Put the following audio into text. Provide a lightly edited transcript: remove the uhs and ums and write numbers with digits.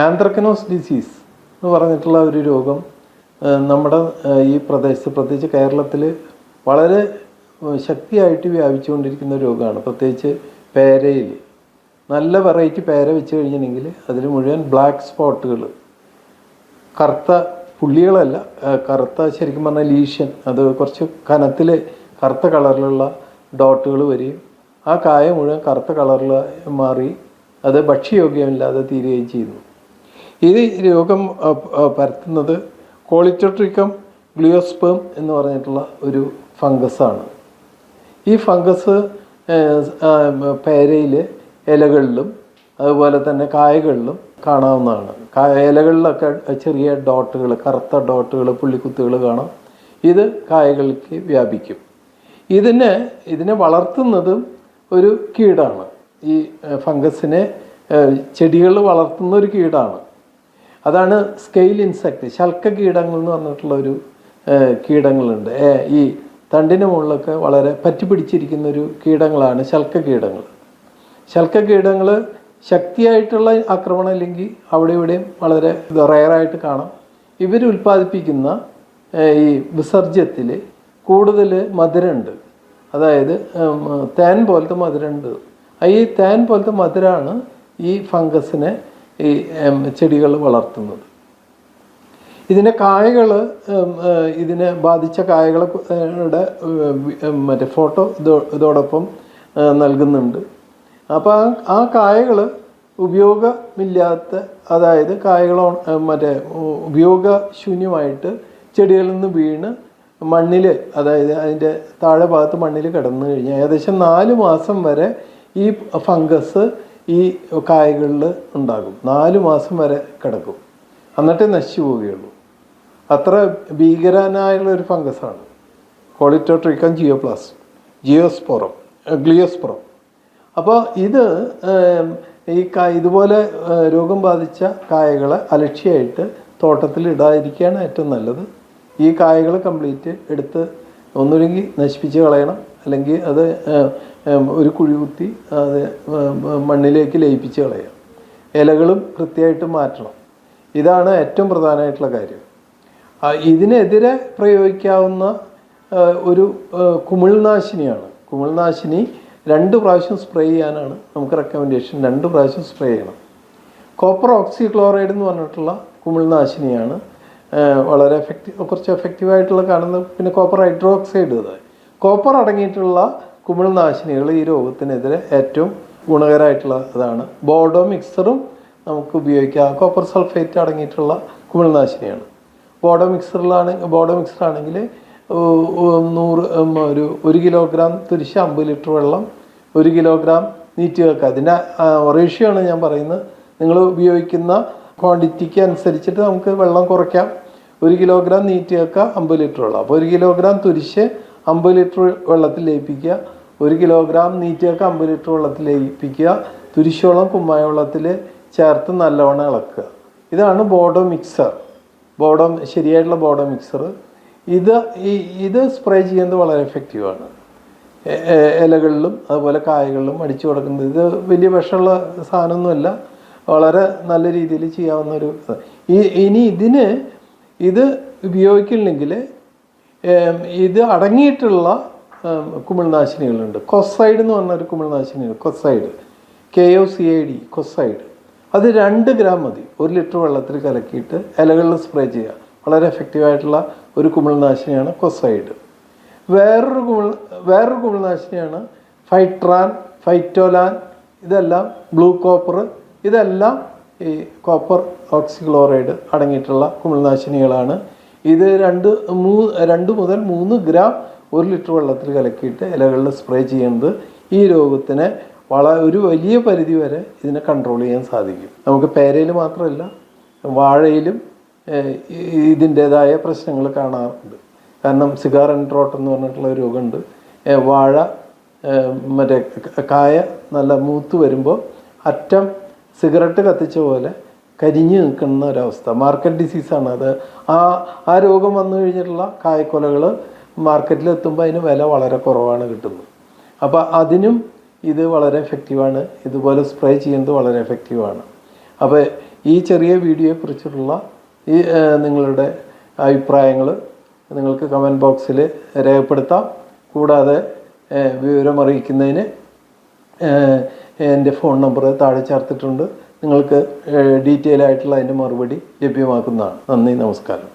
ആന്ത്രക്കനോസ് disease എന്ന് പറഞ്ഞിട്ടുള്ള ഒരു രോഗം നമ്മുടെ ഈ പ്രദേശത്ത്, പ്രത്യേകിച്ച് കേരളത്തിൽ വളരെ ശക്തിയായിട്ട് വ്യാപിച്ചുകൊണ്ടിരിക്കുന്ന രോഗമാണ്. പ്രത്യേകിച്ച് പേരയിൽ നല്ല വെറൈറ്റി പേര വെച്ച് കഴിഞ്ഞിട്ടുണ്ടെങ്കിൽ അതിൽ മുഴുവൻ ബ്ലാക്ക് സ്പോട്ടുകൾ, കറുത്ത പുള്ളികളല്ല, കറുത്ത ശരിക്കും പറഞ്ഞാൽ ലീഷൻ, അത് കുറച്ച് കനത്തിൽ കറുത്ത കളറിലുള്ള ഡോട്ടുകൾ വരികയും ആ കായ മുഴുവൻ കറുത്ത കളറിൽ മാറി അത് ഭക്ഷ്യയോഗ്യമില്ലാതെ തീരുകയും ചെയ്യുന്നു. ഇത് രോഗം പരത്തുന്നത് കോളിറ്റോട്രിക്കം ഗ്ലിയോസ്പേം എന്ന് പറഞ്ഞിട്ടുള്ള ഒരു ഫംഗസാണ്. ഈ ഫംഗസ് പേരയിൽ ഇലകളിലും അതുപോലെ തന്നെ കായകളിലും കാണാവുന്നതാണ്. ഇലകളിലൊക്കെ ചെറിയ ഡോട്ടുകൾ, കറുത്ത ഡോട്ടുകൾ, പുള്ളിക്കുത്തുകൾ കാണാം. ഇത് കായകൾക്ക് വ്യാപിക്കും. ഇതിനെ വളർത്തുന്നതും ഒരു കീടാണ്. ഈ ഫംഗസിനെ ചെടികൾ വളർത്തുന്ന ഒരു കീടാണ്. അതാണ് സ്കെയിൽ ഇൻസെക്റ്റ്, ശൽക്ക കീടങ്ങൾ എന്ന് പറഞ്ഞിട്ടുള്ള ഒരു കീടങ്ങളുണ്ട്. ഈ തണ്ടിന് മുകളിലൊക്കെ വളരെ പറ്റിപ്പിടിച്ചിരിക്കുന്ന ഒരു കീടങ്ങളാണ് ശൽക്ക കീടങ്ങൾ. ശൽക്ക കീടങ്ങൾ ശക്തിയായിട്ടുള്ള ആക്രമണം ഇല്ലെങ്കിൽ അവിടെ ഇവിടെയും വളരെ റെയറായിട്ട് കാണാം. ഇവരുൽപ്പാദിപ്പിക്കുന്ന ഈ വിസർജ്യത്തിൽ കൂടുതൽ മധുരമുണ്ട്, അതായത് തേൻ പോലത്തെ മധുരമുണ്ട്. ഈ തേൻ പോലത്തെ മധുരമാണ് ഈ ഫംഗസിനെ ഈ ചെടികൾ വളർത്തുന്നത്. ഇതിനെ കായകൾ, ഇതിനെ ബാധിച്ച കായകളുടെ മറ്റേ ഫോട്ടോ ഇതോടൊപ്പം നൽകുന്നുണ്ട്. അപ്പോൾ ആ കായകൾ ഉപയോഗമില്ലാത്ത, അതായത് കായകൾ ഉപയോഗശൂന്യമായിട്ട് ചെടികളിൽ നിന്ന് വീണ് മണ്ണിൽ, അതായത് അതിൻ്റെ താഴെ ഭാഗത്ത് മണ്ണിൽ കിടന്നു കഴിഞ്ഞാൽ ഏകദേശം 4 മാസം വരെ ഈ ഫംഗസ് ഈ കായകളിൽ ഉണ്ടാകും. 4 മാസം വരെ കിടക്കും, എന്നിട്ടേ നശിച്ചു പോവുകയുള്ളൂ. അത്ര ഭീകരനായുള്ള ഒരു ഫംഗസാണ് കോളിറ്റോട്രിക്കം ഗ്ലിയോസ്പോറം. അപ്പോൾ ഇത് ഇതുപോലെ രോഗം ബാധിച്ച കായകളെ അലക്ഷ്യമായിട്ട് തോട്ടത്തിൽ ഇടാതിരിക്കുകയാണ് ഏറ്റവും നല്ലത്. ഈ കായകൾ കംപ്ലീറ്റ് എടുത്ത് ഒന്നുകിൽ നശിപ്പിച്ച് കളയണം, അല്ലെങ്കിൽ അത് ഒരു കുഴി കുത്തി അത് മണ്ണിലേക്ക് ലയിപ്പിച്ച് കളയാം. ഇലകളും കൃത്യമായിട്ട് മാറ്റണം. ഇതാണ് ഏറ്റവും പ്രധാനമായിട്ടുള്ള കാര്യം. ഇതിനെതിരെ പ്രയോഗിക്കാവുന്ന ഒരു കുമിൾനാശിനിയാണ്. കുമിൾനാശിനി 2 പ്രാവശ്യം സ്പ്രേ ചെയ്യാനാണ് നമുക്ക് റെക്കമെൻഡേഷൻ. 2 പ്രാവശ്യം സ്പ്രേ ചെയ്യണം. കോപ്പർ ഓക്സിക്ലോറൈഡ് എന്ന് പറഞ്ഞിട്ടുള്ള കുമിൾനാശിനിയാണ് വളരെ കുറച്ച് എഫക്റ്റീവായിട്ടുള്ള കാണുന്നത്. പിന്നെ കോപ്പർ ഹൈഡ്രോക്സൈഡ്, കോപ്പർ അടങ്ങിയിട്ടുള്ള കുമിൾനാശിനികൾ ഈ രോഗത്തിനെതിരെ ഏറ്റവും ഗുണകരമായിട്ടുള്ളതാണ്. ബോർഡോ മിക്സറും നമുക്ക് ഉപയോഗിക്കാം. കോപ്പർ സൾഫേറ്റ് അടങ്ങിയിട്ടുള്ള കുമിൾനാശിനിയാണ്. ബോർഡോ മിക്സറാണെങ്കിൽ 1 കിലോഗ്രാം തുരിശ് 50 ലിറ്റർ വെള്ളം 1 കിലോഗ്രാം നീറ്റ് വെക്കുക. അതിൻ്റെ റേഷ്യോ ആണ് ഞാൻ പറയുന്നത്. നിങ്ങൾ ഉപയോഗിക്കുന്ന ക്വാണ്ടിറ്റിക്ക് അനുസരിച്ചിട്ട് നമുക്ക് വെള്ളം കുറയ്ക്കാം. 1 കിലോഗ്രാം നീറ്റ് വെക്കുക 50 ലിറ്റർ വെള്ളം. അപ്പോൾ 1 കിലോഗ്രാം തുരിശ് 50 ലിറ്റർ വെള്ളത്തിൽ ലയിപ്പിക്കുക. 1 കിലോഗ്രാം നീറ്റ് വെക്കുക 50 ലിറ്റർ വെള്ളത്തിൽ ലയിപ്പിക്കുക. തുരിശ് വെള്ളം കുമ്മായ വെള്ളത്തിൽ ചേർത്ത് നല്ലവണ്ണം ഇളക്കുക. ഇതാണ് ബോർഡോ മിക്സർ. ശരിയായിട്ടുള്ള ബോർഡോ മിക്സർ. ഇത് സ്പ്രേ ചെയ്യുന്നത് വളരെ എഫക്റ്റീവാണ്. ഇലകളിലും അതുപോലെ കായകളിലും അടിച്ചു കൊടുക്കുന്നത്. ഇത് വലിയ വിഷമുള്ള സാധനമൊന്നുമല്ല, വളരെ നല്ല രീതിയിൽ ചെയ്യാവുന്നൊരു. ഇനി ഇത് ഉപയോഗിക്കില്ലെങ്കിൽ ഇത് അടങ്ങിയിട്ടുള്ള കുമിൾനാശിനികളുണ്ട്. കൊസൈഡ് എന്ന് പറഞ്ഞൊരു കുമിൾനാശിനിയുണ്ട്. KOCID Kocide. അത് 2 ഗ്രാം മതി 1 ലിറ്റർ വെള്ളത്തിൽ കലക്കിയിട്ട് ഇലകളിൽ സ്പ്രേ ചെയ്യുക. വളരെ എഫക്റ്റീവായിട്ടുള്ള ഒരു കുമിൾനാശിനിയാണ് കൊസൈഡ്. വേറൊരു കുമിൾനാശിനിയാണ് ഫൈറ്റോലാൻ. ഇതെല്ലാം ബ്ലൂ കോപ്പർ, ഇതെല്ലാം ഈ കോപ്പർ ഓക്സിക്ലോറൈഡ് അടങ്ങിയിട്ടുള്ള കുമിൾനാശിനികളാണ്. ഇത് 2 മുതൽ 3 ഗ്രാം 1 ലിറ്റർ വെള്ളത്തിൽ കലക്കിയിട്ട് ഇലകളിൽ സ്പ്രേ ചെയ്യുന്നത് ഈ രോഗത്തിനെ ഒരു വലിയ പരിധി വരെ ഇതിനെ കൺട്രോൾ ചെയ്യാൻ സാധിക്കും. നമുക്ക് പേരയിൽ മാത്രമല്ല, വാഴയിലും ഇതിൻ്റേതായ പ്രശ്നങ്ങൾ കാണാറുണ്ട്. കാരണം സിഗാർ ആൻഡ് റോട്ട് എന്ന് പറഞ്ഞിട്ടുള്ള ഒരു രോഗമുണ്ട്. വാഴ കായ നല്ല മൂത്ത് വരുമ്പോൾ അറ്റം സിഗരറ്റ് കത്തിച്ച പോലെ കരിഞ്ഞു നിൽക്കുന്ന ഒരവസ്ഥ. മാർക്കറ്റ് ഡിസീസാണ് അത്. ആ രോഗം വന്നു കഴിഞ്ഞിട്ടുള്ള കായക്കൊലകൾ മാർക്കറ്റിലെത്തുമ്പോൾ അതിന് വില വളരെ കുറവാണ് കിട്ടുന്നത്. അപ്പോൾ അതിനും ഇത് വളരെ എഫക്റ്റീവാണ്. ഇതുപോലെ സ്പ്രേ ചെയ്യുന്നത് വളരെ എഫക്റ്റീവാണ്. അപ്പോൾ ഈ ചെറിയ വീഡിയോയെക്കുറിച്ചുള്ള ഈ നിങ്ങളുടെ അഭിപ്രായങ്ങൾ നിങ്ങൾക്ക് കമൻറ്റ് ബോക്സിൽ രേഖപ്പെടുത്താം. കൂടാതെ വിവരമറിയിക്കുന്നതിന് എൻ്റെ ഫോൺ നമ്പർ താഴെ ചേർത്തിട്ടുണ്ട്. നിങ്ങൾക്ക് ഡീറ്റെയിൽ ആയിട്ടുള്ള അതിൻ്റെ മറുപടി ലഭ്യമാക്കുന്നതാണ്. നന്ദി, നമസ്കാരം.